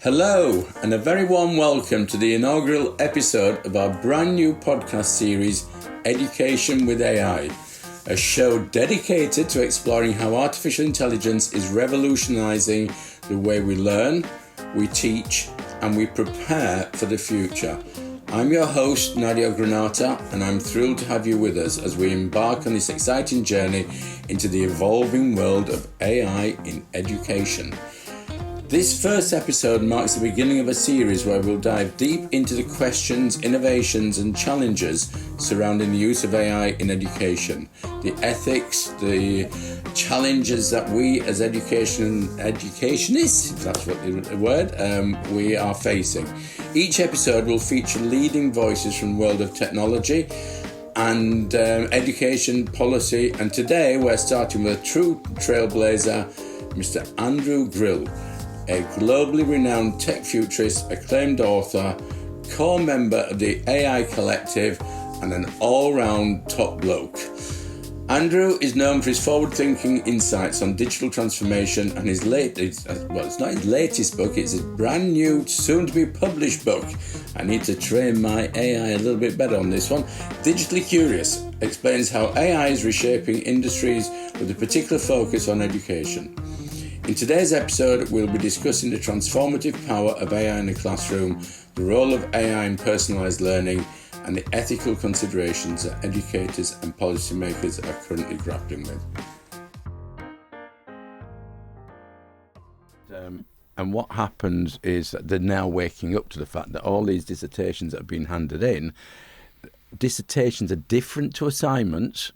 Hello, and a very warm welcome to the inaugural episode of our brand new podcast series, Education with AI, a show dedicated to exploring how artificial intelligence is revolutionising the way we learn, we teach, and we prepare for the future. I'm your host, Nadia Granata, and I'm thrilled to have you with us as we embark on this exciting journey into the evolving world of AI in education. This first episode marks the beginning of a series where we'll dive deep into the questions, innovations and challenges surrounding the use of AI in education, the ethics, the challenges that we as educationists, if that's what the word, we are facing. Each episode will feature leading voices from the world of technology and education policy, and today we're starting with a true trailblazer, Mr. Andrew Grill, a globally renowned tech futurist, acclaimed author, core member of the AI Collective, and an all-round top bloke. Andrew is known for his forward-thinking insights on digital transformation, and his latest, it's not his latest book, it's his brand new, soon-to-be published book. I need to train my AI a little bit better on this one. Digitally Curious explains how AI is reshaping industries with a particular focus on education. In today's episode, we'll be discussing the transformative power of AI in the classroom, the role of AI in personalised learning, and the ethical considerations that educators and policymakers are currently grappling with. And what happens is that they're now waking up to the fact that all these dissertations that have been handed in, dissertations are different to assignments,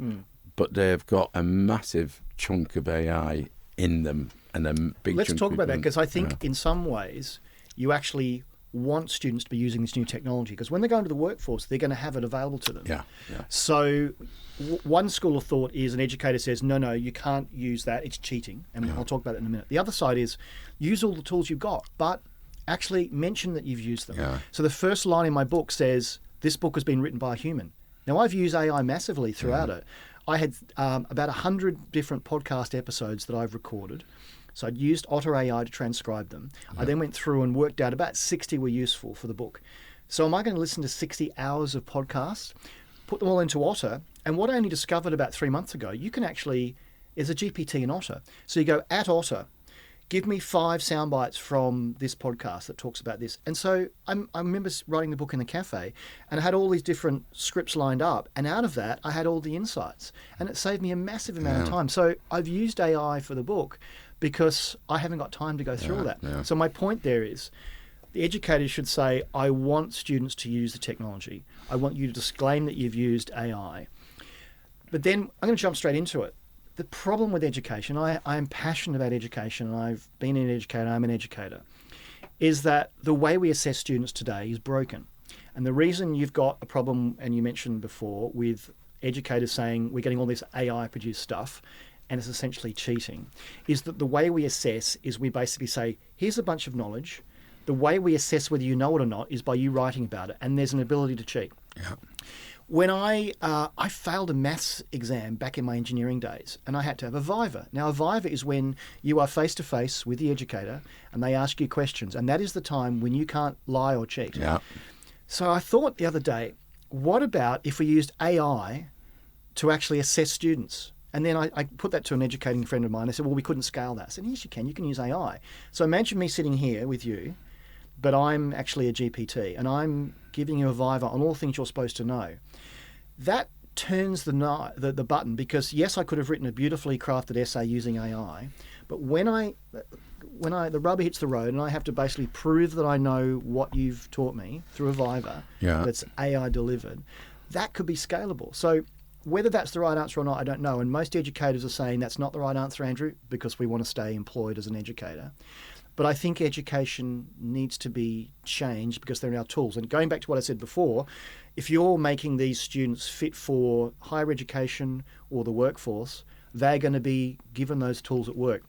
but they've got a massive chunk of AI in them. And a big Let's talk about that, because I think in some ways you actually want students to be using this new technology, because when they go into the workforce, they're going to have it available to them. So one school of thought is an educator says, no, you can't use that. It's cheating. And I'll talk about that in a minute. The other side is use all the tools you've got, but actually mention that you've used them. So the first line in my book says, this book has been written by a human. Now, I've used AI massively throughout it. I had about 100 different podcast episodes that I've recorded. So I'd used Otter AI to transcribe them. I then went through and worked out about 60 were useful for the book. So am I going to listen to 60 hours of podcasts, put them all into Otter? And what I only discovered about 3 months ago, you can actually, there's a GPT in Otter. So you go at Otter, give me 5 sound bites from this podcast that talks about this. And so I remember writing the book in the cafe, and I had all these different scripts lined up. And out of that, I had all the insights. And it saved me a massive amount of time. So I've used AI for the book because I haven't got time to go through all that. So my point there is, the educators should say, I want students to use the technology. I want you to disclaim that you've used AI. But then I'm going to jump straight into it. The problem with education, I am passionate about education, and I've been an educator, I'm an educator, is that the way we assess students today is broken. And the reason you've got a problem, and you mentioned before, with educators saying we're getting all this AI-produced stuff, and it's essentially cheating, is that the way we assess is we basically say, here's a bunch of knowledge. The way we assess whether you know it or not is by you writing about it, and there's an ability to cheat. When I failed a maths exam back in my engineering days, and I had to have a viva. Now, a viva is when you are face-to-face with the educator, and they ask you questions, and that is the time when you can't lie or cheat. So I thought the other day, what about if we used AI to actually assess students? And then I put that to an educating friend of mine. They said, well, we couldn't scale that. I said, yes, you can use AI. So imagine me sitting here with you, but I'm actually a GPT, and I'm giving you a viva on all things you're supposed to know. That turns the button, because yes, I could have written a beautifully crafted essay using AI, but when the rubber hits the road and I have to basically prove that I know what you've taught me through a viva that's AI delivered, that could be scalable. So whether that's the right answer or not, I don't know. And most educators are saying that's not the right answer, Andrew, because we want to stay employed as an educator. But I think education needs to be changed because they're now tools. And going back to what I said before, if you're making these students fit for higher education or the workforce, they're going to be given those tools at work.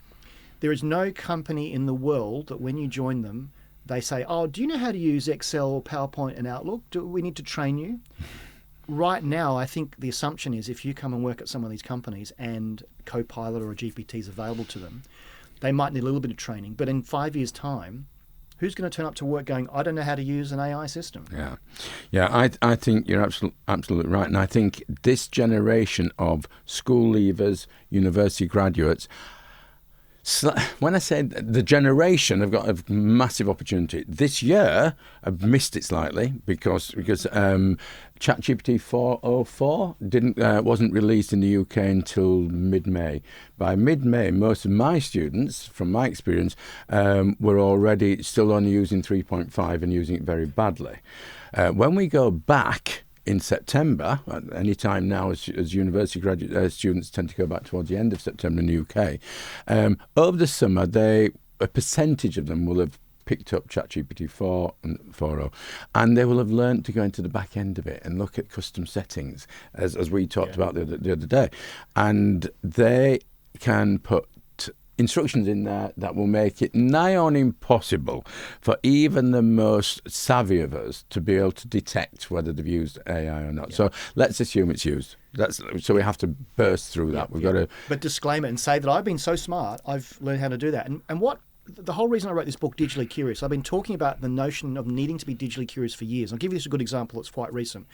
There is no company in the world that when you join them, they say, oh, do you know how to use Excel, PowerPoint and Outlook? Do we need to train you? Right now, I think the assumption is if you come and work at some of these companies and Copilot or a GPT is available to them, they might need a little bit of training. But in 5 years' time, Who's going to turn up to work going, I don't know how to use an AI system? Yeah. I think you're absolutely right. And I think this generation of school leavers, university graduates, when I say the generation have got a massive opportunity. This year, I've missed it slightly because ChatGPT 4.04 wasn't released in the UK until mid-May. By mid-May, most of my students, from my experience, were already still only using 3.5 and using it very badly. When we go back in September, any time now as university graduate students tend to go back towards the end of September in the UK, over the summer, a percentage of them will have picked up ChatGPT 4 and 4.0, and they will have learned to go into the back end of it and look at custom settings, as we talked about the other day. And they can put instructions in there that will make it nigh on impossible for even the most savvy of us to be able to detect whether they've used AI or not. So let's assume it's used. So we have to burst through that. We've got to... But disclaimer and say that I've been so smart, I've learned how to do that. And what the whole reason I wrote this book, Digitally Curious, I've been talking about the notion of needing to be digitally curious for years. I'll give you this a good example that's quite recent.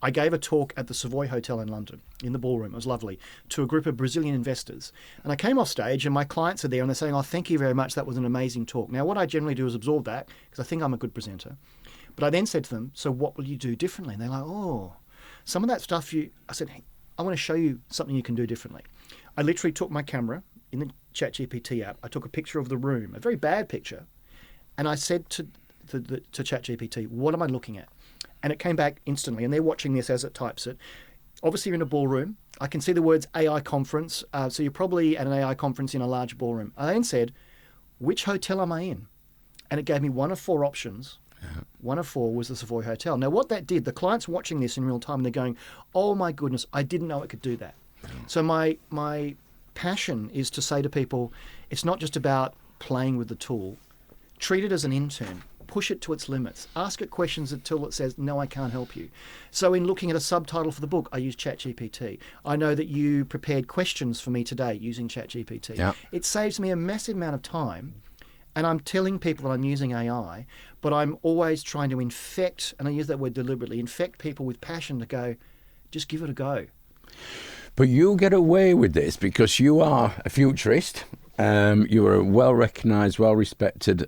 I gave a talk at the Savoy Hotel in London, in the ballroom, it was lovely, to a group of Brazilian investors. And I came off stage and my clients are there and they're saying, oh, thank you very much, that was an amazing talk. Now, what I generally do is absorb that, because I think I'm a good presenter. But I then said to them, so what will you do differently? And they're like, oh, some of that stuff I said, hey, I want to show you something you can do differently. I literally took my camera in the ChatGPT app, I took a picture of the room, a very bad picture, and I said to ChatGPT, what am I looking at? And it came back instantly, and they're watching this as it types it. Obviously, you're in a ballroom. I can see the words AI conference, so you're probably at an AI conference in a large ballroom. I then said, which hotel am I in? And it gave me one of 4 options. Yeah. One of 4 was the Savoy Hotel. Now, what that did, the client's watching this in real time, and they're going, oh my goodness, I didn't know it could do that. Yeah. So my passion is to say to people, it's not just about playing with the tool. Treat it as an intern. Push it to its limits. Ask it questions until it says, no, I can't help you. So in looking at a subtitle for the book, I use ChatGPT. I know that you prepared questions for me today using ChatGPT. Yeah. It saves me a massive amount of time, and I'm telling people that I'm using AI, but I'm always trying to infect, and I use that word deliberately, infect people with passion to go, just give it a go. But you'll get away with this because you are a futurist. You are a well-recognised, well-respected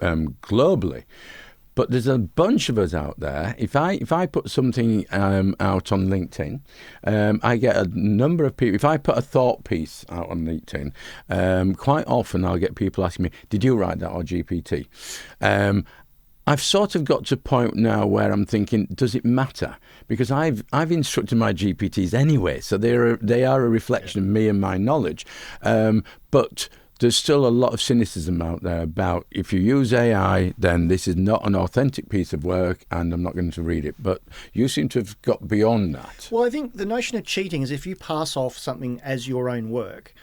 globally, but there's a bunch of us out there. If I put something out on LinkedIn, I get a number of people. If I put a thought piece out on LinkedIn, quite often I'll get people asking me, "Did you write that or GPT?" I've sort of got to a point now where I'm thinking, does it matter? Because I've instructed my GPTs anyway, so they are a reflection of me and my knowledge, but there's still a lot of cynicism out there about if you use AI, then this is not an authentic piece of work and I'm not going to read it. But you seem to have got beyond that. Well, I think the notion of cheating is if you pass off something as your own work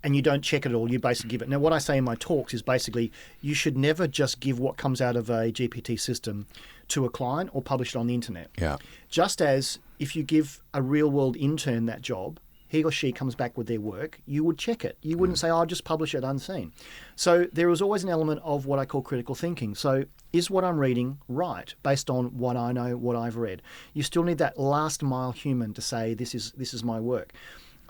and you don't check it at all, you basically give it. Now, what I say in my talks is basically you should never just give what comes out of a GPT system to a client or publish it on the internet. Yeah. Just as if you give a real-world intern that job, he or she comes back with their work, you would check it. You wouldn't say, I'll just publish it unseen. So there is always an element of what I call critical thinking. So is what I'm reading right based on what I know, what I've read? You still need that last mile human to say, this is my work.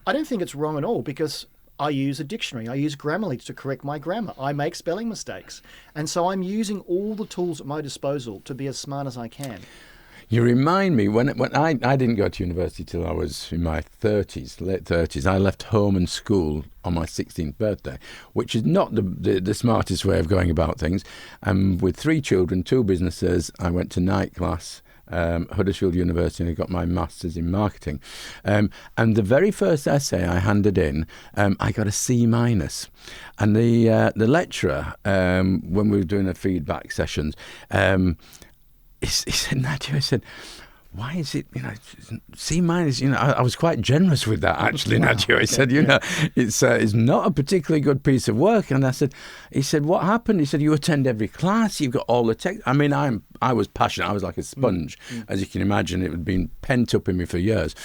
I don't think it's wrong at all because I use a dictionary. I use Grammarly to correct my grammar. I make spelling mistakes. And so I'm using all the tools at my disposal to be as smart as I can. You remind me, when I didn't go to university till I was in my 30s, late 30s. I left home and school on my 16th birthday, which is not the smartest way of going about things. And with 3 children, 2 businesses, I went to night class, Huddersfield University, and I got my master's in marketing. And the very first essay I handed in, I got a C-. And the lecturer, when we were doing the feedback sessions, he said, Nadia, I said, why is it, C-? I was quite generous with that, actually, wow. Nadia. I said, it's not a particularly good piece of work. And he said, what happened? He said, you attend every class, you've got all the tech. I mean, I'm was passionate. I was like a sponge, as you can imagine. It had been pent up in me for years.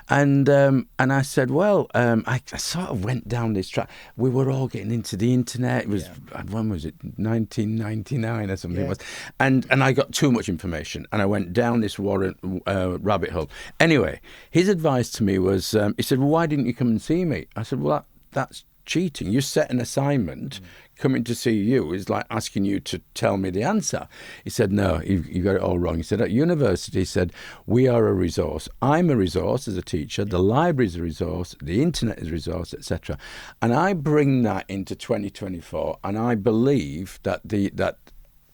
And I said, well, I sort of went down this track. We were all getting into the internet. It was, when was it, 1999 or something? It was. And I got too much information, and I went down this rabbit hole. Anyway, his advice to me was, he said, well, why didn't you come and see me? I said, well, that's cheating. You set an assignment. Coming to see you is like asking you to tell me the answer. He said, no, you got it all wrong. He said, at university, he said, we are a resource. I'm a resource as a teacher. The library is a resource. The internet is a resource, etc. And I bring that into 2024, and I believe that that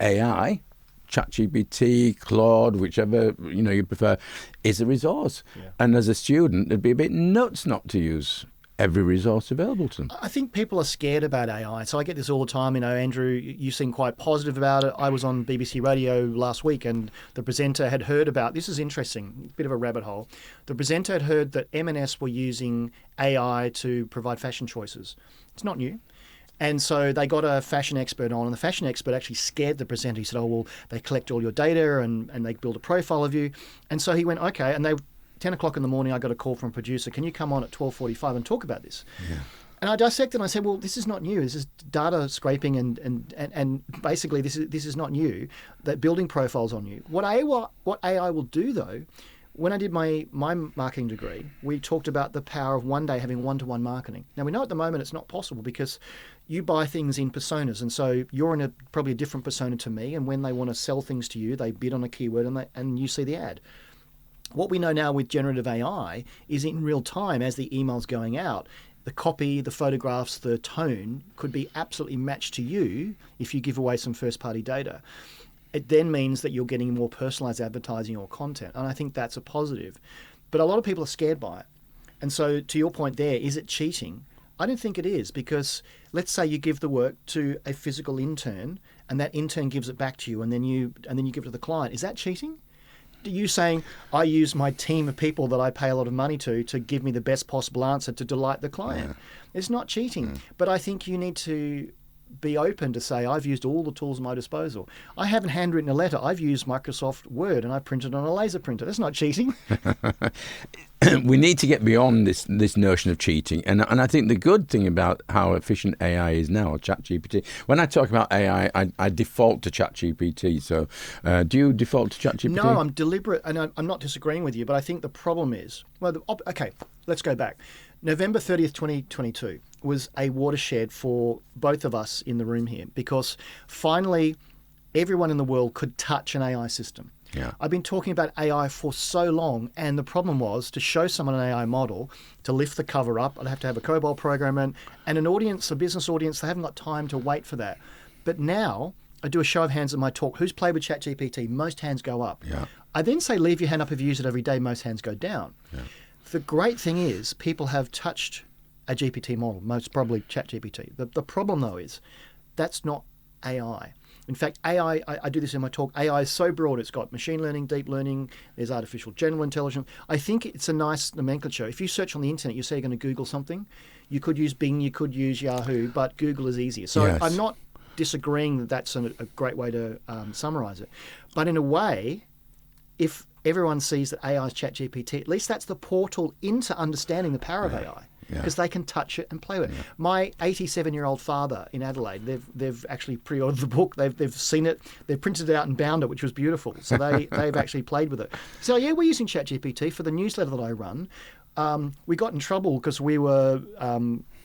AI, ChatGPT, Claude, whichever you prefer, is a resource. Yeah. And as a student, it'd be a bit nuts not to use every resource available to them. I think people are scared about AI. So I get this all the time. Andrew, you seem quite positive about it. I was on BBC Radio last week, and the presenter had heard about, this is interesting, a bit of a rabbit hole. The presenter had heard that M&S were using AI to provide fashion choices. It's not new. And so they got a fashion expert on, and the fashion expert actually scared the presenter. He said, oh, well, they collect all your data and they build a profile of you. And so he went, okay, and 10 o'clock in the morning, I got a call from a producer. Can you come on at 12:45 and talk about this? Yeah. And I dissected and I said, well, this is not new. This is data scraping and basically this is not new, that building profiles on you. What AI will do, though, when I did my marketing degree, we talked about the power of one day having one-to-one marketing. Now, we know at the moment it's not possible because you buy things in personas, and so you're in probably a different persona to me, and when they want to sell things to you, they bid on a keyword and you see the ad. What we know now with generative AI is in real time, as the email's going out, the copy, the photographs, the tone could be absolutely matched to you if you give away some first-party data. It then means that you're getting more personalized advertising or content, and I think that's a positive. But a lot of people are scared by it. And so to your point there, is it cheating? I don't think it is, because let's say you give the work to a physical intern and that intern gives it back to you and then you give it to the client. Is that cheating? You saying, I use my team of people that I pay a lot of money to give me the best possible answer to delight the client. Yeah. It's not cheating. But I think you need to be open to say, I've used all the tools at my disposal. I haven't handwritten a letter. I've used Microsoft Word and I printed on a laser printer. That's not cheating. We need to get beyond this notion of cheating. And I think the good thing about how efficient AI is now, or ChatGPT, when I talk about AI, I default to ChatGPT. So do you default to ChatGPT? No, I'm deliberate, and I'm not disagreeing with you, but I think the problem is, okay, let's go back. November 30th, 2022 was a watershed for both of us in the room here, because finally everyone in the world could touch an AI system. Yeah. I've been talking about AI for so long, and the problem was to show someone an AI model, to lift the cover up, I'd have to have a COBOL program and an audience, a business audience, they haven't got time to wait for that. But now I do a show of hands in my talk. Who's played with ChatGPT? Most hands go up. Yeah. I then say, leave your hand up if you use it every day. Most hands go down. Yeah. The great thing is people have touched a GPT model, most probably ChatGPT. The problem, though, is that's not AI. In fact, AI, I do this in my talk, AI is so broad. It's got machine learning, deep learning, there's artificial general intelligence. I think it's a nice nomenclature. If you search on the internet, you say you're going to Google something, you could use Bing, you could use Yahoo, but Google is easier. So yes. I'm not disagreeing that that's a great way to summarize it. But in a way, if everyone sees that AI is ChatGPT, at least that's the portal into understanding the power of AI. Because they can touch it and play with it. Yeah. My 87-year-old father in Adelaide, they've actually pre-ordered the book. They've seen it. They've printed it out and bound it, which was beautiful. So they've actually played with it. So yeah, we're using ChatGPT for the newsletter that I run. We got in trouble because we were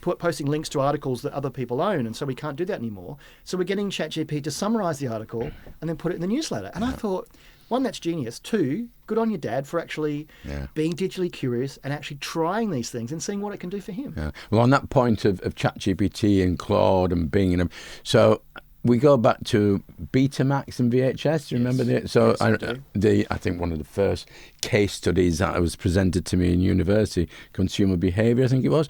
posting links to articles that other people own, and so we can't do that anymore. So we're getting ChatGPT to summarize the article and then put it in the newsletter. And I thought, one, that's genius. Two, good on your dad for actually being digitally curious and actually trying these things and seeing what it can do for him. Yeah. Well, on that point of ChatGPT and Claude and Bing, so we go back to Betamax and VHS. Do you remember that? So yes, I think one of the first case studies that was presented to me in university, consumer behaviour, I think it was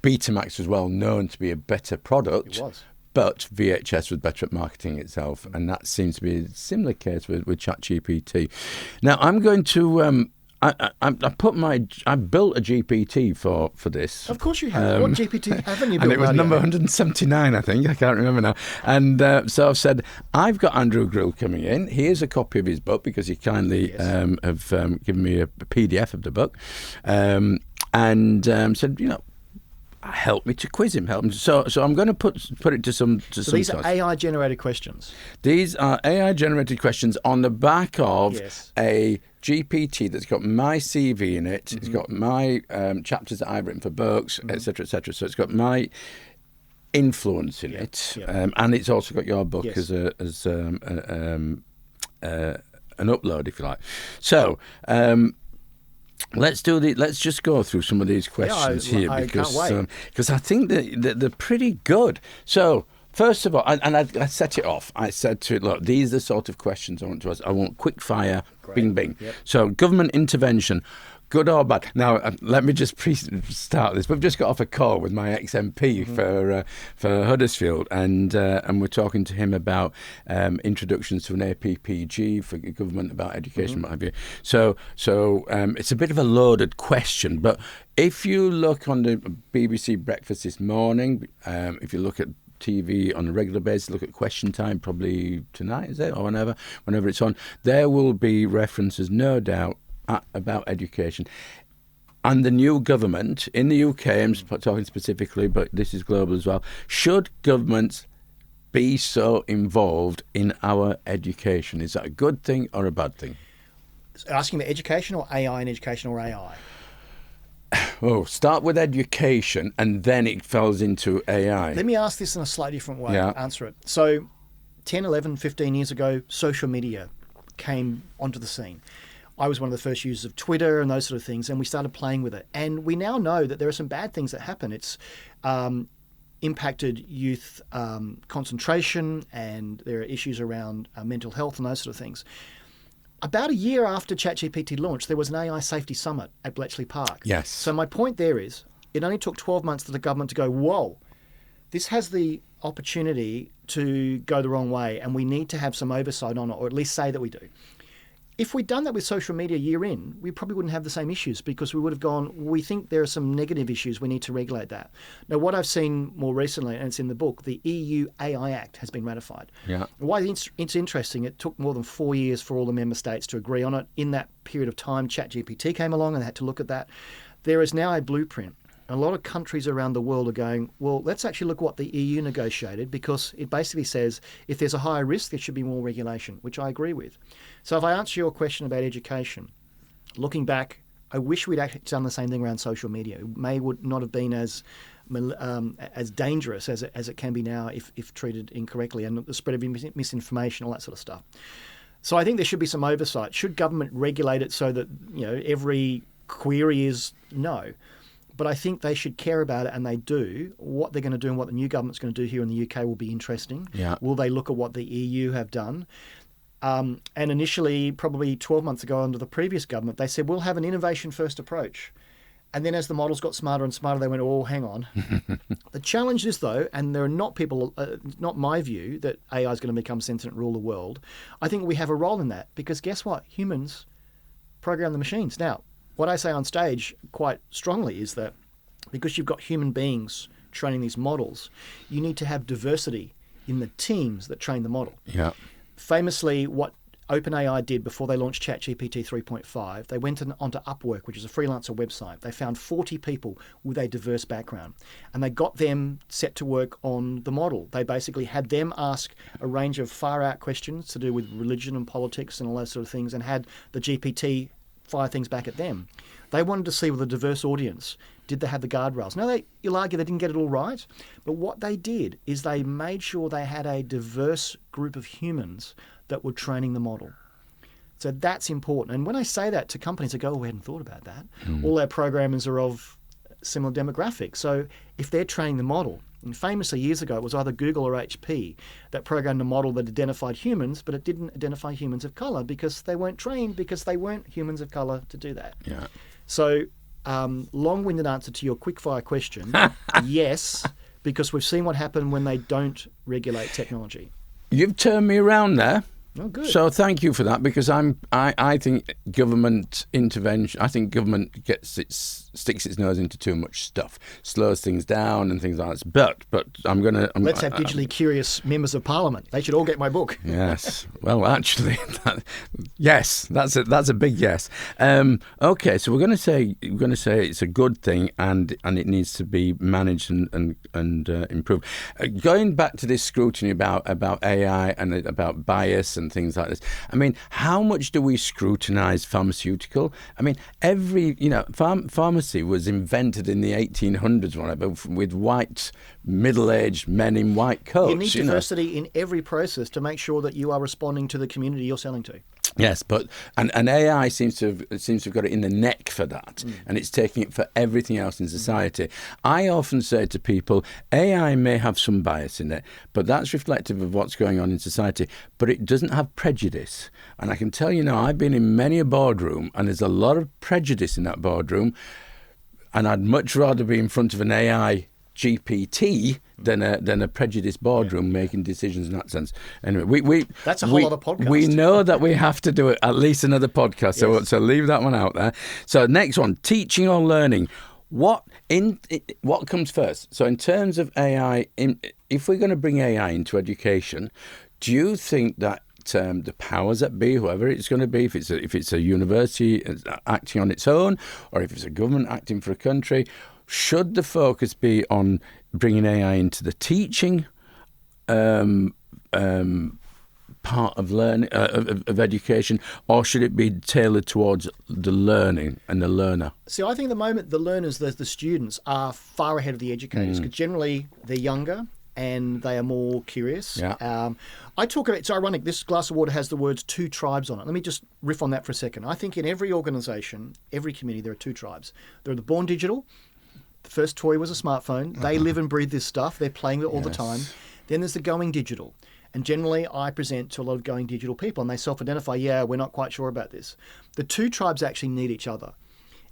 Betamax was well known to be a better product. It was. But VHS was better at marketing itself, and that seems to be a similar case with ChatGPT. Now, I'm going to I built a GPT for this. Of course you have. What GPT haven't you built? And it was number 179, I think. I can't remember now. And so I've said, I've got Andrew Grill coming in. Here's a copy of his book because he kindly have given me a PDF of the book, and said, help me to quiz him. Help him. So I'm going to put it to some. So these are AI generated questions. These are AI generated questions on the back of a GPT that's got my CV in it. It's got my chapters that I've written for books, etc., etc. So it's got my influence in it, and it's also got your book as an upload, if you like. So. Let's just go through some of these questions here because I think that they're pretty good. So first of all, and I set it off. I said to it, look, these are the sort of questions I want to ask. I want quick fire, bing, bing. Yep. So government intervention, good or bad? Now, let me just start this. We've just got off a call with my ex-MP for Huddersfield, and we're talking to him about introductions to an APPG for government about education, what have you. So it's a bit of a loaded question, but if you look on the BBC Breakfast this morning, if you look at TV on a regular basis, look at Question Time, probably tonight, is it, or whenever it's on, there will be references, no doubt, about education. And the new government in the UK, I'm talking specifically, but this is global as well, should governments be so involved in our education? Is that a good thing or a bad thing? Asking about education or AI and education or AI? Oh, start with education and then it falls into AI. Let me ask this in a slightly different way. Answer it. So 10, 11, 15 years ago, social media came onto the scene. I was one of the first users of Twitter and those sort of things, and we started playing with it. And we now know that there are some bad things that happen. It's impacted youth concentration, and there are issues around mental health and those sort of things. About a year after ChatGPT launched, there was an AI Safety Summit at Bletchley Park. Yes. So my point there is, it only took 12 months for the government to go, whoa, this has the opportunity to go the wrong way, and we need to have some oversight on it, or at least say that we do. If we'd done that with social media a year in, we probably wouldn't have the same issues because we would have gone, we think there are some negative issues, we need to regulate that. Now, what I've seen more recently, and it's in the book, the EU AI Act has been ratified. Yeah. Why it's interesting, it took more than 4 years for all the member states to agree on it. In that period of time, ChatGPT came along and they had to look at that. There is now a blueprint. A lot of countries around the world are going, well, let's actually look what the EU negotiated, because it basically says if there's a higher risk, there should be more regulation, which I agree with. So if I answer your question about education, looking back, I wish we'd actually done the same thing around social media. It would not have been as dangerous as it can be now if treated incorrectly, and the spread of misinformation, all that sort of stuff. So I think there should be some oversight. Should government regulate it so that every query is no? But I think they should care about it, and they do. What they're going to do and what the new government's going to do here in the UK will be interesting. Yeah. Will they look at what the EU have done? And initially, probably 12 months ago under the previous government, they said, we'll have an innovation-first approach. And then as the models got smarter and smarter, they went, oh, hang on. The challenge is, though, and there are not people, not my view, that AI is going to become sentient and rule the world. I think we have a role in that, because guess what? Humans program the machines. Now, what I say on stage quite strongly is that because you've got human beings training these models, you need to have diversity in the teams that train the model. Yeah. Famously, what OpenAI did before they launched ChatGPT 3.5, they went onto Upwork, which is a freelancer website. They found 40 people with a diverse background, and they got them set to work on the model. They basically had them ask a range of far-out questions to do with religion and politics and all those sort of things, and had the GPT fire things back at them. They wanted to see with a diverse audience, did they have the guardrails? Now, you'll argue they didn't get it all right, but what they did is they made sure they had a diverse group of humans that were training the model. So that's important. And when I say that to companies, they go, oh, we hadn't thought about that. All our programmers are of similar demographics. So if they're training the model, and famously years ago, it was either Google or HP that programmed a model that identified humans, but it didn't identify humans of colour because they weren't trained, because they weren't humans of colour to do that. Yeah. So long-winded answer to your quick-fire question, yes, because we've seen what happened when they don't regulate technology. You've turned me around there. Oh, good. So thank you for that, because I think government intervention. I think government sticks its nose into too much stuff, slows things down and things like that. But let's have digitally curious members of Parliament. They should all get my book. Yes. Well, actually, yes, that's a big yes. Okay, so we're going to say it's a good thing, and it needs to be managed and improved. Going back to this scrutiny about AI and about bias and things like this. I mean, how much do we scrutinize pharmaceutical? I mean, pharmacy was invented in the 1800s, whatever, with white middle-aged men in white coats. You need diversity in every process to make sure that you are responding to the community you're selling to. Yes, but and AI seems to have got it in the neck for that, and it's taking it for everything else in society. I often say to people, AI may have some bias in it, but that's reflective of what's going on in society. But it doesn't have prejudice, and I can tell you now, I've been in many a boardroom, and there's a lot of prejudice in that boardroom, and I'd much rather be in front of an AI GPT than a prejudiced boardroom making decisions in that sense. Anyway, that's a whole other podcast. We know that we have to do it at least another podcast, so leave that one out there. So next one, teaching or learning. What comes first? So in terms of AI, if we're going to bring AI into education, do you think that the powers that be, whoever it's going to be, if it's a university acting on its own, or if it's a government acting for a country, should the focus be on bringing AI into the teaching part of learning of education, or should it be tailored towards the learning and the learner? See, I think at the moment the learners, the students, are far ahead of the educators, because generally they're younger and they are more curious. Yeah. I talk about, it's ironic, this glass of water has the words two tribes on it. Let me just riff on that for a second. I think in every organisation, every community, there are two tribes. There are the born digital. The first toy was a smartphone. They live and breathe this stuff. They're playing with it all the time. Then there's the going digital. And generally, I present to a lot of going digital people, and they self-identify, we're not quite sure about this. The two tribes actually need each other.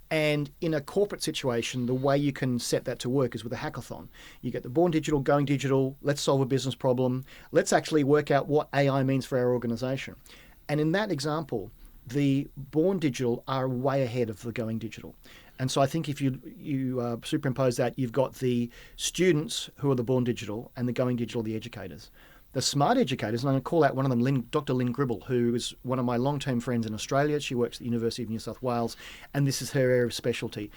And in a corporate situation, the way you can set that to work is with a hackathon. You get the born digital, going digital, let's solve a business problem. Let's actually work out what AI means for our organisation. And in that example, the born digital are way ahead of the going digital. And so I think if you superimpose that, you've got the students who are the born digital and the going digital, the educators. The smart educators, and I'm going to call out one of them, Dr. Lynn Gribble, who is one of my long-term friends in Australia. She works at the University of New South Wales, and this is her area of specialty.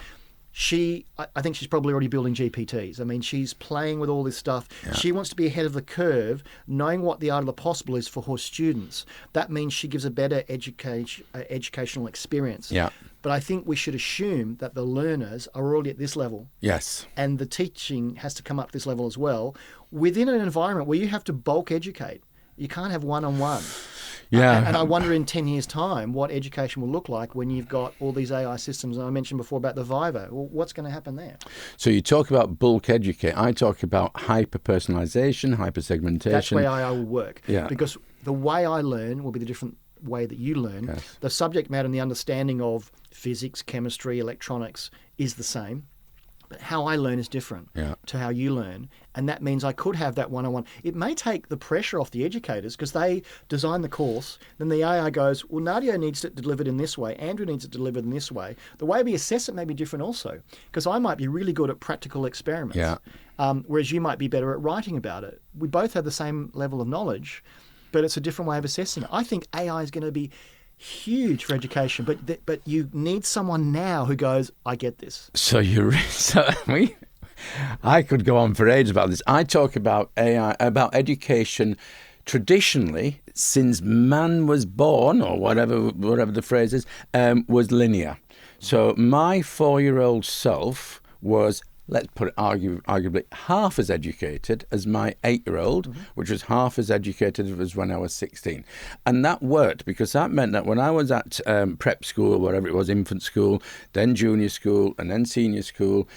I think she's probably already building GPTs. I mean, she's playing with all this stuff. Yeah. She wants to be ahead of the curve, knowing what the art of the possible is for her students. That means she gives a better educational experience. Yeah. But I think we should assume that the learners are already at this level. Yes. And the teaching has to come up to this level as well, within an environment where you have to bulk educate. You can't have one-on-one. Yeah. And I wonder in 10 years' time what education will look like when you've got all these AI systems. And I mentioned before about the Viva. Well, what's going to happen there? So you talk about bulk educate. I talk about hyper-personalization, hyper-segmentation. That's where AI will work. Yeah. Because the way I learn will be the different way that you learn. Yes. The subject matter and the understanding of physics, chemistry, electronics is the same. But how I learn is different to how you learn. And that means I could have that one-on-one. It may take the pressure off the educators because they design the course. Then the AI goes, well, Nadia needs it delivered in this way. Andrew needs it delivered in this way. The way we assess it may be different also, because I might be really good at practical experiments, whereas you might be better at writing about it. We both have the same level of knowledge, but it's a different way of assessing it. I think AI is going to be huge for education, but you need someone now who goes, I get this. I could go on for ages about this. I talk about AI, about education traditionally, since man was born, or whatever the phrase is, was linear. So my 4-year-old self was, let's put it arguably, half as educated as my 8-year-old, which was half as educated as when I was 16. And that worked because that meant that when I was at prep school, whatever it was, infant school, then junior school, and then senior school,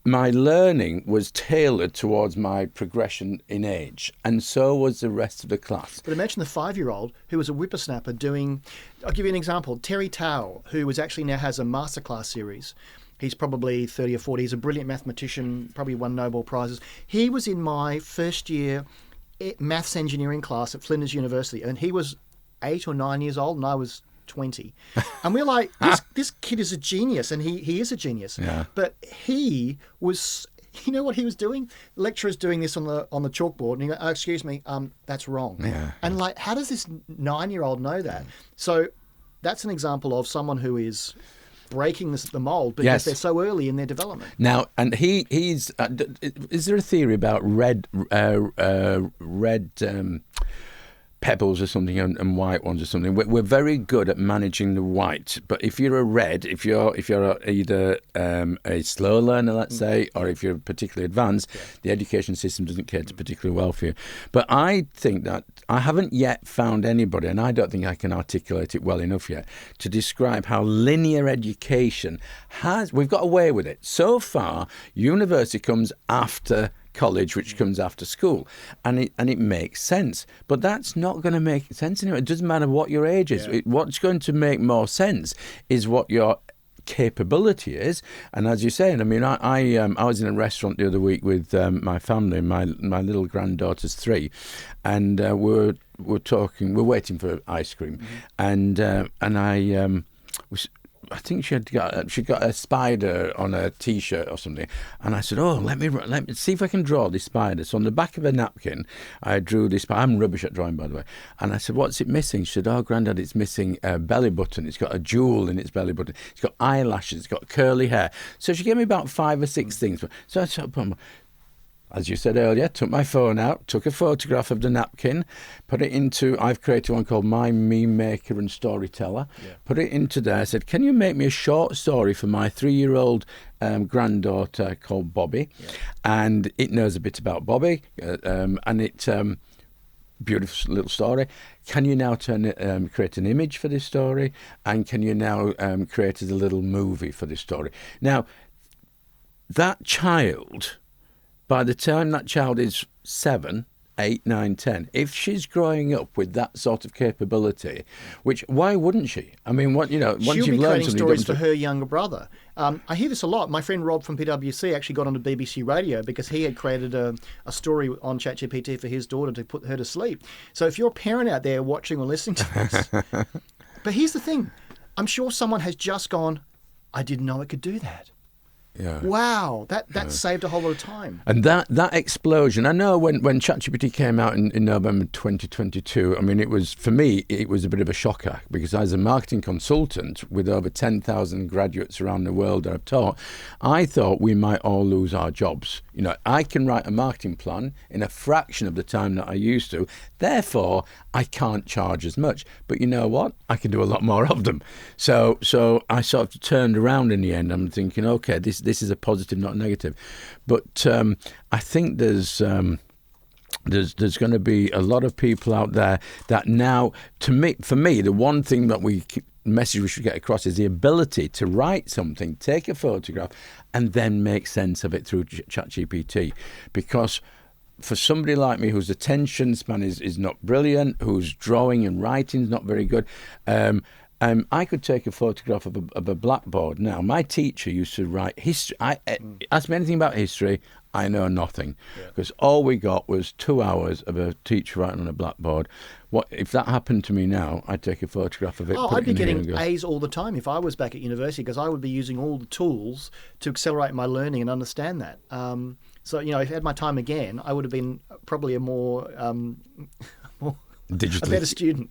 my learning was tailored towards my progression in age, and so was the rest of the class. But imagine the 5-year-old who was a whippersnapper doing, I'll give you an example, Terry Tao, who now has a masterclass series. He's probably 30 or 40. He's a brilliant mathematician, probably won Nobel Prizes. He was in my first year maths engineering class at Flinders University, and he was 8 or 9 years old, and I was 20. And we're like, this kid is a genius, and he is a genius. Yeah. But he was, you know what he was doing? The lecturer's doing this on the chalkboard, and he goes, oh, excuse me, that's wrong. Yeah. And like, how does this 9-year-old know that? So that's an example of someone who is breaking the mold because they're so early in their development. Now, and he's. Is there a theory about red pebbles or something and white ones or something? We're very good at managing the white, but if you're a red, if you're either a slow learner, let's say, or if you're particularly advanced, the education system doesn't cater particularly well for you. But I think that I haven't yet found anybody, and I don't think I can articulate it well enough yet, to describe how linear education we've got away with it. So far, university comes after college, which comes after school, and it makes sense. But that's not going to make sense anymore. It doesn't matter what your age is. What's going to make more sense is what your capability is. And as you say, I mean, I was in a restaurant the other week with my family. My little granddaughter's 3, and we're waiting for ice cream, and I think she got a spider on a T-shirt or something, and I said, "Oh, let me see if I can draw this spider." So on the back of a napkin, I drew this. I'm rubbish at drawing, by the way. And I said, "What's it missing?" She said, "Oh, Grandad, it's missing a belly button. It's got a jewel in its belly button. It's got eyelashes. It's got curly hair." So she gave me about 5 or 6 things. So I said, as you said earlier, took my phone out, took a photograph of the napkin, put it into, I've created one called My Meme Maker and Storyteller, put it into there. I said, can you make me a short story for my 3-year-old granddaughter called Bobby? And it knows a bit about Bobby, and it's beautiful little story. Can you now create an image for this story? And can you now create a little movie for this story? Now, that child, by the time that child is 7, 8, 9, 10, if she's growing up with that sort of capability, why wouldn't she? I mean, once she'll you've be learned creating something, stories for her younger brother. I hear this a lot. My friend Rob from PwC actually got onto BBC Radio because he had created a story on ChatGPT for his daughter to put her to sleep. So if you're a parent out there watching or listening to this, but here's the thing, I'm sure someone has just gone, I didn't know it could do that. Yeah. Wow, that saved a whole lot of time. And that explosion, I know when ChatGPT came out in November 2022, I mean, it was a bit of a shocker, because as a marketing consultant with over 10,000 graduates around the world that I've taught, I thought we might all lose our jobs. I can write a marketing plan in a fraction of the time that I used to. Therefore, I can't charge as much. But you know what? I can do a lot more of them. So I sort of turned around in the end. I'm thinking, okay, this is a positive, not a negative. But I think there's going to be a lot of people out there that now, for me, the one thing that message we should get across is the ability to write something, take a photograph, and then make sense of it through ChatGPT. Because for somebody like me whose attention span is not brilliant, whose drawing and writing is not very good, I could take a photograph of a blackboard. Now, my teacher used to write history. Ask me anything about history, I know nothing, because all we got was 2 hours of a teacher writing on a blackboard. What if that happened to me now? I'd take a photograph of it. I'd be getting A's all the time if I was back at university, because I would be using all the tools to accelerate my learning and understand that. So, if I had my time again, I would have been probably a more digitally. A better student.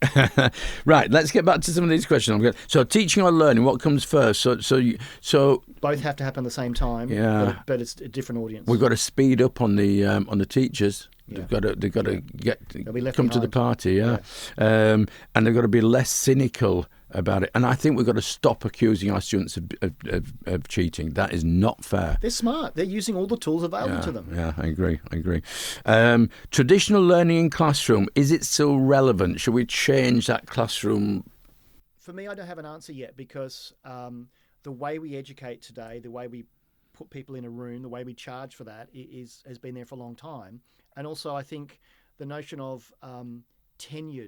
Right, let's get back to some of these questions. So teaching or learning, what comes first? So both have to happen at the same time. Yeah, but it's a different audience. We've got to speed up on the teachers. Yeah. They've got to come to the party. Yeah. And they've got to be less cynical about it. And I think we've got to stop accusing our students of cheating. That is not fair. They're smart. They're using all the tools available to them. Yeah, I agree. Traditional learning in classroom, is it still relevant? Should we change that classroom? For me, I don't have an answer yet, because the way we educate today, the way we put people in a room, the way we charge for that has been there for a long time. And also, I think the notion of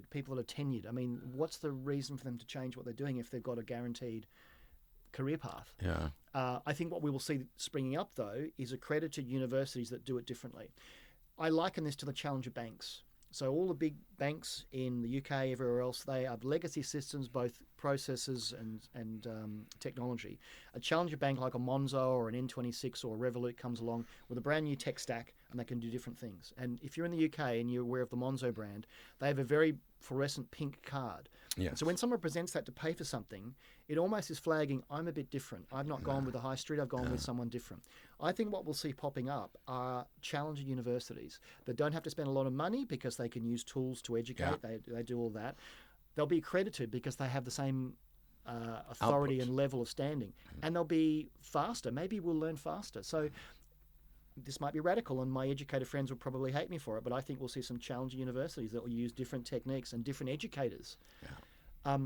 people that are tenured. I mean, what's the reason for them to change what they're doing if they've got a guaranteed career path? Yeah. I think what we will see springing up, though, is accredited universities that do it differently. I liken this to the challenger banks. So all the big banks in the UK, everywhere else, they have legacy systems, both processes and technology. A challenger bank like a Monzo or an N26 or a Revolut comes along with a brand new tech stack, and they can do different things. And if you're in the UK and you're aware of the Monzo brand, they have a very fluorescent pink card. Yes. So when someone presents that to pay for something, it almost is flagging, I'm a bit different. I've not gone with the high street, I've gone with someone different. I think what we'll see popping up are challenger universities that don't have to spend a lot of money because they can use tools to educate. Yeah. They do all that. They'll be accredited because they have the same authority Output. and level of standing. And they'll be faster. Maybe we'll learn faster. So this might be radical, and my educator friends will probably hate me for it, but I think we'll see some challenger universities that will use different techniques and different educators. Yeah.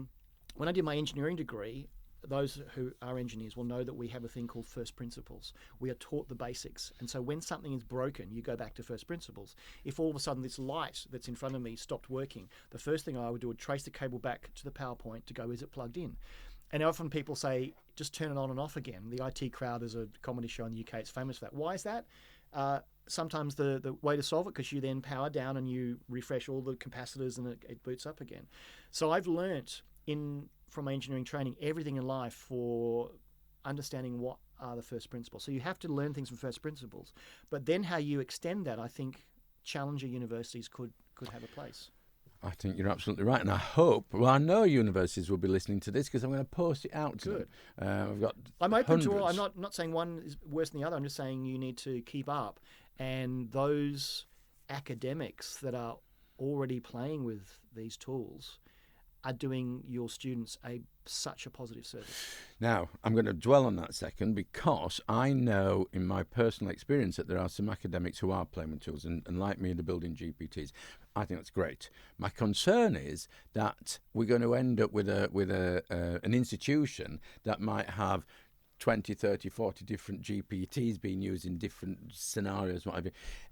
When I did my engineering degree, those who are engineers will know that we have a thing called first principles. We are taught the basics. And so when something is broken, you go back to first principles. If all of a sudden this light that's in front of me stopped working, the first thing I would do would trace the cable back to the power point to go, is it plugged in? And often people say, just turn it on and off again. The IT Crowd is a comedy show in the UK. It's famous for that. Why is that? Sometimes the way to solve it, because you then power down and you refresh all the capacitors and it boots up again. So I've learnt from my engineering training everything in life for understanding what are the first principles. So you have to learn things from first principles. But then how you extend that, I think challenger universities could have a place. I think you're absolutely right, and I know universities will be listening to this because I'm going to post it out to Good. them. We've got I'm open to all. hundreds. I'm not saying one is worse than the other. I'm just saying you need to keep up. And those academics that are already playing with these tools are doing your students such a positive service. Now, I'm going to dwell on that second because I know in my personal experience that there are some academics who are playing with tools and like me, they're building GPTs. I think that's great. My concern is that we're going to end up with an institution that might have 20, 30, 40 different GPTs being used in different scenarios, whatever.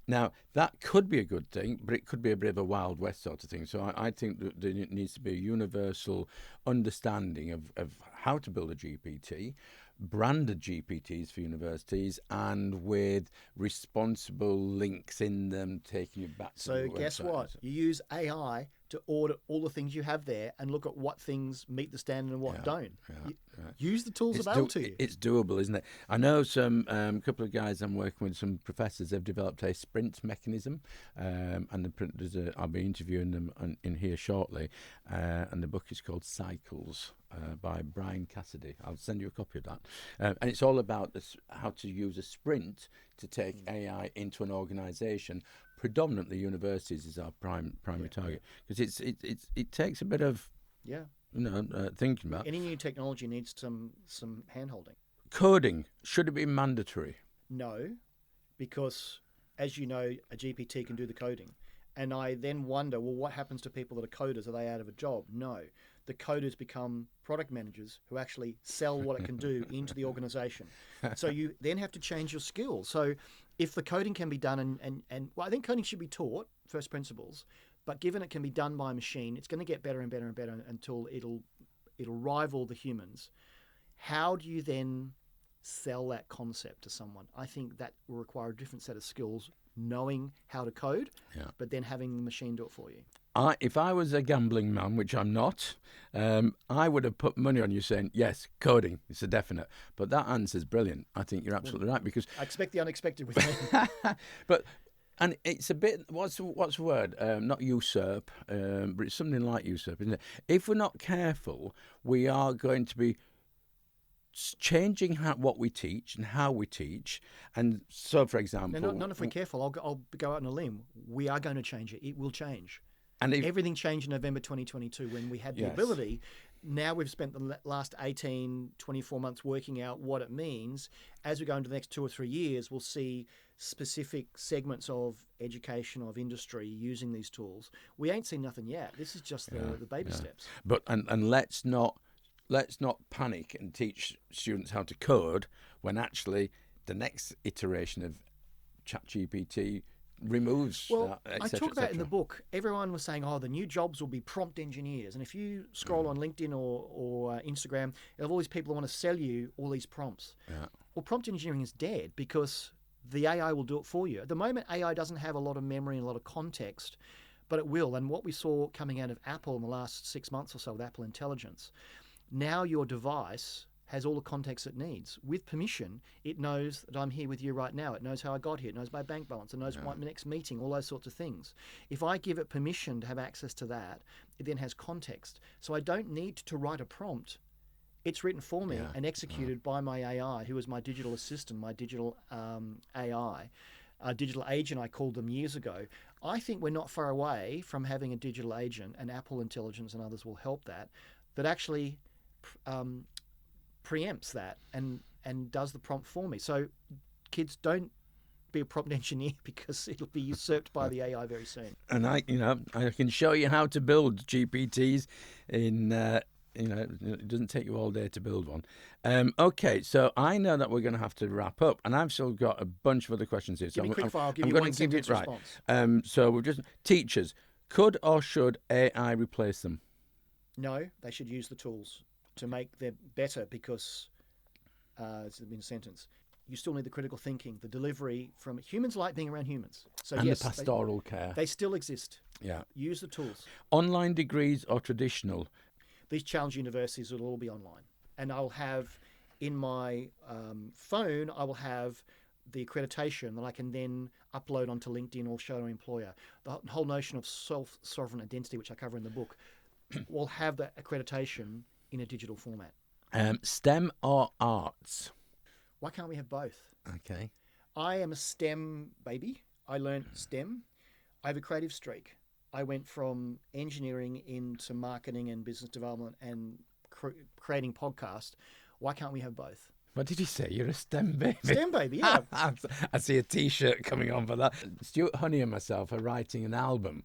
Now, that could be a good thing, but it could be a bit of a Wild West sort of thing. So I think that there needs to be a universal understanding of how to build a GPT, branded GPTs for universities, and with responsible links in them taking you back to So the guess website. what? You use AI to audit all the things you have there and look at what things meet the standard and what don't. Use the tools available to you. It's doable, isn't it? I know some couple of guys I'm working with, some professors, they've developed a sprint mechanism, and I'll be interviewing them in here shortly, and the book is called Cycles by Brian Cassidy. I'll send you a copy of that. And it's all about how to use a sprint to take AI into an organisation. Predominantly universities is our primary target, because it takes a bit of thinking about. Any new technology needs some hand-holding. Coding, should it be mandatory? No, because as you know, a GPT can do the coding. And I then wonder, well, what happens to people that are coders? Are they out of a job? No. The coders become product managers who actually sell what it can do into the organization. So you then have to change your skills. So if the coding can be done, and well, I think coding should be taught, first principles, but given it can be done by a machine, it's going to get better and better and better until it'll rival the humans. How do you then sell that concept to someone? I think that will require a different set of skills, knowing how to code, but then having the machine do it for you. If I was a gambling man, which I'm not, I would have put money on you saying, yes, coding, it's a definite. But that answer's brilliant. I think you're absolutely right, because I expect the unexpected with me. And it's a bit, what's the word? Not usurp, but it's something like usurp, isn't it? If we're not careful, we are going to be changing what we teach and how we teach. And so, for example... Now, not if we're careful. I'll go out on a limb. We are going to change it. It will change. And everything changed in November 2022 when we had the ability. Now we've spent the last 18, 24 months working out what it means. As we go into the next 2 or 3 years, we'll see specific segments of education, of industry using these tools. We ain't seen nothing yet. This is just the baby steps. But and let's not panic and teach students how to code when actually the next iteration of ChatGPT removes that, et I cetera, talk et about it in cetera. the book. Everyone was saying, the new jobs will be prompt engineers. And if you scroll on LinkedIn or Instagram, you have all these people who want to sell you all these prompts. Yeah. Well, prompt engineering is dead because the AI will do it for you. At the moment, AI doesn't have a lot of memory and a lot of context, but it will. And what we saw coming out of Apple in the last 6 months or so with Apple Intelligence, now your device has all the context it needs. With permission, it knows that I'm here with you right now. It knows how I got here. It knows my bank balance. It knows my next meeting, all those sorts of things. If I give it permission to have access to that, it then has context. So I don't need to write a prompt. It's written for me and executed by my AI, who is my digital assistant, my digital AI. A digital agent, I called them years ago. I think we're not far away from having a digital agent, and Apple Intelligence and others will help that actually preempts that and does the prompt for me. So kids, don't be a prompt engineer, because it'll be usurped by the AI very soon. And I can show you how to build GPTs in. It doesn't take you all day to build one. Okay, so I know that we're going to have to wrap up, and I've still got a bunch of other questions here. So Give me quick fire. I'll give you one sentence response. So we're just teachers. Could or should AI replace them? No, they should use the tools to make them better, because it's been a sentence. You still need the critical thinking, the delivery from humans. Like being around humans. So and yes, the pastoral care. They still exist. Yeah. Use the tools. Online degrees or traditional? These challenge universities will all be online, and I'll have in my phone, I will have the accreditation that I can then upload onto LinkedIn or show an employer. The whole notion of self-sovereign identity, which I cover in the book, will have that accreditation in a digital format. STEM or arts? Why can't we have both? Okay. I am a STEM baby. I learned STEM. I have a creative streak. I went from engineering into marketing and business development and creating podcasts. Why can't we have both? What did you say? You're a STEM baby? STEM baby, yeah. I see a T-shirt coming on for that. Stuart Honey and myself are writing an album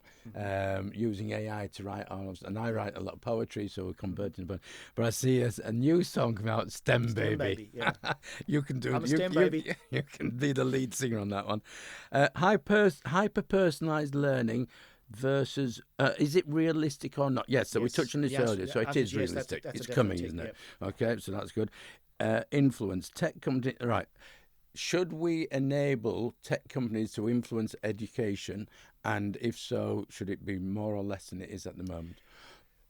using AI to write ours. And I write a lot of poetry, so we're converting. But I see a new song come out, STEM Baby. Yeah. You can do I'm a STEM baby. You can be the lead singer on that one. Hyper-personalized learning versus, is it realistic or not? Yes, so we touched on this earlier, so it is realistic. That's it's coming, isn't it? Yep. Okay, so that's good. Influence tech company, right? Should we enable tech companies to influence education, and if so, should it be more or less than it is at the moment?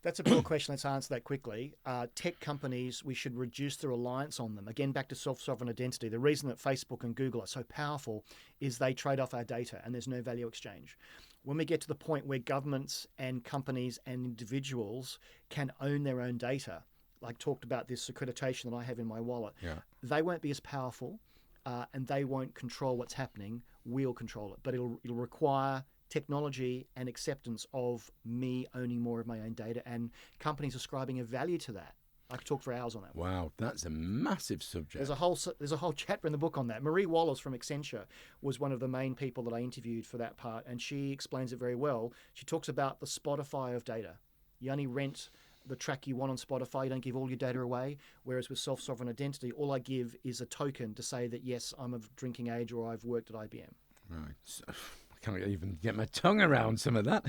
That's a broad question. Let's answer that quickly. Tech companies, we should reduce the reliance on them. Again, back to self-sovereign identity. The reason that Facebook and Google are so powerful is they trade off our data, and there's no value exchange. When we get to the point where governments and companies and individuals can own their own data, like talked about this accreditation that I have in my wallet, they won't be as powerful, and they won't control what's happening. We'll control it, but it'll require technology and acceptance of me owning more of my own data, and companies ascribing a value to that. I could talk for hours on that. Wow, that's a massive subject. There's a whole chapter in the book on that. Marie Wallace from Accenture was one of the main people that I interviewed for that part, and she explains it very well. She talks about the Spotify of data. You only rent the track you want on Spotify. You don't give all your data away. Whereas with self-sovereign identity, all I give is a token to say that, yes, I'm of drinking age or I've worked at IBM. Right. So, I can't even get my tongue around some of that.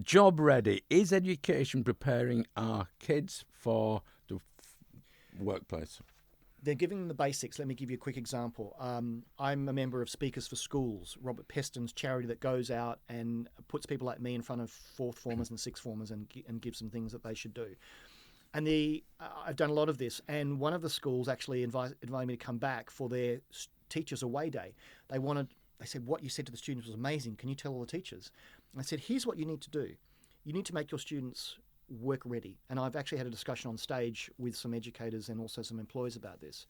Job ready. Is education preparing our kids for the workplace? They're giving them the basics. Let me give you a quick example. I'm a member of Speakers for Schools, Robert Peston's charity that goes out and puts people like me in front of fourth formers and sixth formers and gives them things that they should do. And I've done a lot of this. And one of the schools actually invited me to come back for their Teachers Away Day. They said, what you said to the students was amazing. Can you tell all the teachers? And I said, here's what you need to do. You need to make your students work ready. And I've actually had a discussion on stage with some educators and also some employers about this.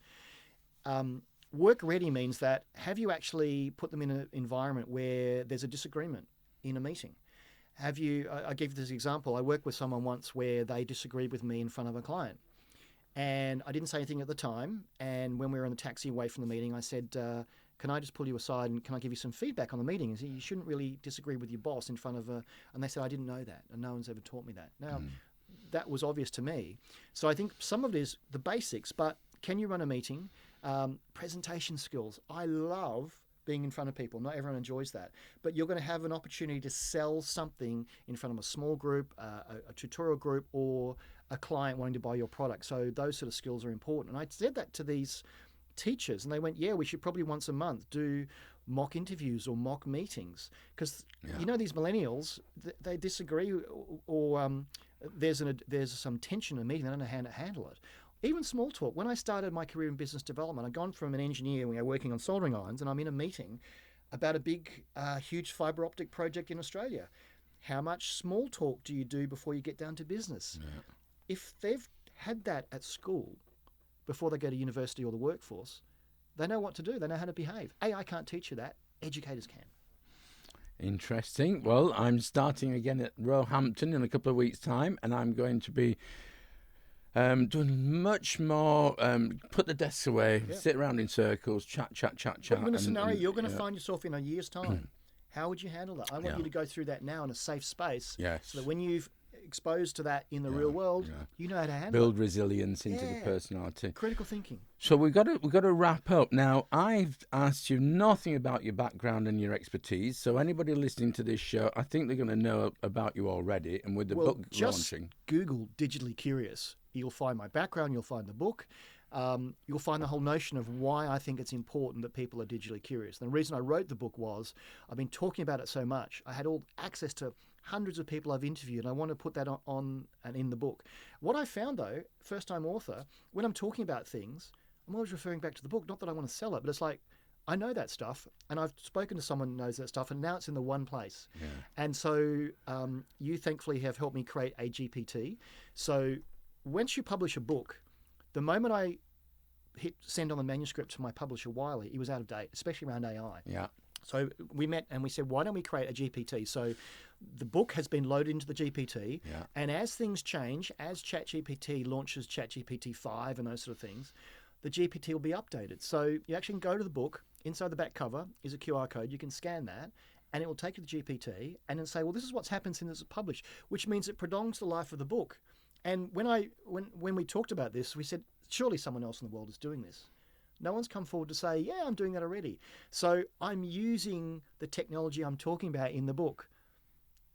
Work ready means that have you actually put them in an environment where there's a disagreement in a meeting? I gave this example. I worked with someone once where they disagreed with me in front of a client. And I didn't say anything at the time. And when we were in the taxi away from the meeting, I said, can I just pull you aside and can I give you some feedback on the meeting? And you shouldn't really disagree with your boss in front of a... And they said, I didn't know that. And no one's ever taught me that. Now, that was obvious to me. So I think some of it is the basics, but can you run a meeting? Presentation skills. I love being in front of people. Not everyone enjoys that. But you're going to have an opportunity to sell something in front of a small group, a tutorial group, or a client wanting to buy your product. So those sort of skills are important. And I said that to these teachers, and they went, yeah, we should probably once a month do mock interviews or mock meetings, because these millennials, they disagree, or there's some tension in a meeting. They don't know how to handle it. Even small talk. When I started my career in business development, I'd gone from an engineer working on soldering irons, and I'm in a meeting about a big, huge fibre optic project in Australia. How much small talk do you do before you get down to business? Yeah. If they've had that at school before they go to university or the workforce, they know what to do. They know how to behave. AI can't teach you that. Educators can. Interesting. Well, I'm starting again at Roehampton in a couple of weeks' time, and I'm going to be doing much more, put the desks away, sit around in circles, chat. But in a scenario, you're going to find yourself in a year's time. How would you handle that? I want you to go through that now in a safe space, so that when you've exposed to that in the real world, you know how to handle build resilience into the personality. Critical thinking. So we've got to wrap up now. I've asked you nothing about your background and your expertise. So anybody listening to this show, I think they're going to know about you already. And with the book launching, Google Digitally Curious. You'll find my background. You'll find the book. You'll find the whole notion of why I think it's important that people are digitally curious. And the reason I wrote the book was I've been talking about it so much. I had all access to hundreds of people I've interviewed, and I want to put that on and in the book. What I found, though, first-time author, when I'm talking about things, I'm always referring back to the book. Not that I want to sell it, but it's like, I know that stuff, and I've spoken to someone who knows that stuff, and now it's in the one place. Yeah. And so you thankfully have helped me create a GPT. So once you publish a book, the moment I hit send on the manuscript to my publisher, Wiley, he was out of date, especially around AI. Yeah. So we met and we said, why don't we create a GPT? So the book has been loaded into the GPT, and as things change, as ChatGPT launches ChatGPT 5 and those sort of things, the GPT will be updated. So you actually can go to the book. Inside the back cover is a QR code. You can scan that, and it will take you to the GPT and then say, well, this is what's happened since it's published, which means it prolongs the life of the book. And when we talked about this, we said, surely someone else in the world is doing this. No one's come forward to say, yeah, I'm doing that already. So I'm using the technology I'm talking about in the book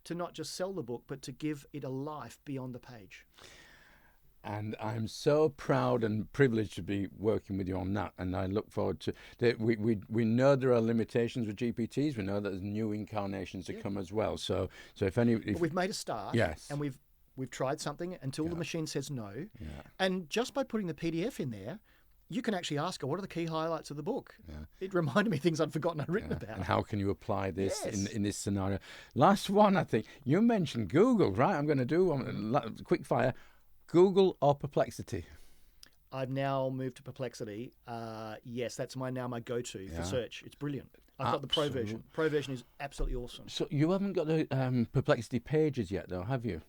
to not just sell the book, but to give it a life beyond the page. And I'm so proud and privileged to be working with you on that. And I look forward to that. We know there are limitations with GPTs. We know that there's new incarnations to come as well. So if we've made a start. Yes. And we've tried something until the machine says no. Yeah. And just by putting the PDF in there, you can actually ask her, what are the key highlights of the book? Yeah. It reminded me of things I'd forgotten I'd written about. And how can you apply this in this scenario? Last one, I think. You mentioned Google, right? I'm going to do one quick fire. Google or Perplexity? I've now moved to Perplexity. Yes, that's my go-to for search. It's brilliant. I've got the Pro version. Pro version is absolutely awesome. So you haven't got the Perplexity pages yet, though, have you?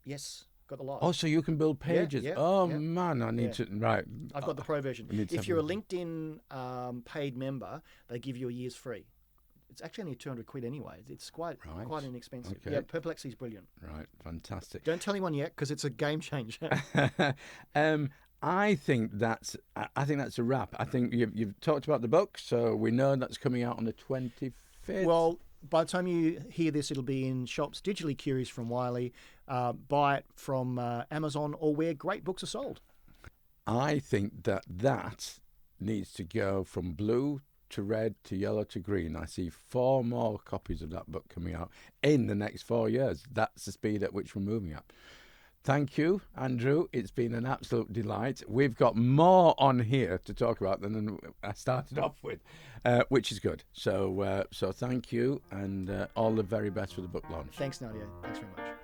Yes. Got the lot. Oh, so you can build pages. Man, I need to. Right. I've got the Pro version. If you're a LinkedIn paid member, they give you a year's free. It's actually only £200 anyway. It's quite inexpensive. Okay. Yeah, Perplexity's brilliant. Right, fantastic. Don't tell anyone yet because it's a game changer. I think that's a wrap. I think you've talked about the book, so we know that's coming out on the 25th. Well, by the time you hear this, it'll be in shops. Digitally Curious from Wiley. Buy it from Amazon or where great books are sold. I think that needs to go from blue to red to yellow to green. I see 4 more copies of that book coming out in the next 4 years. That's the speed at which we're moving at. Thank you, Andrew. It's been an absolute delight. We've got more on here to talk about than I started off with, which is good. So thank you, and all the very best for the book launch. Thanks, Nadia. Thanks very much.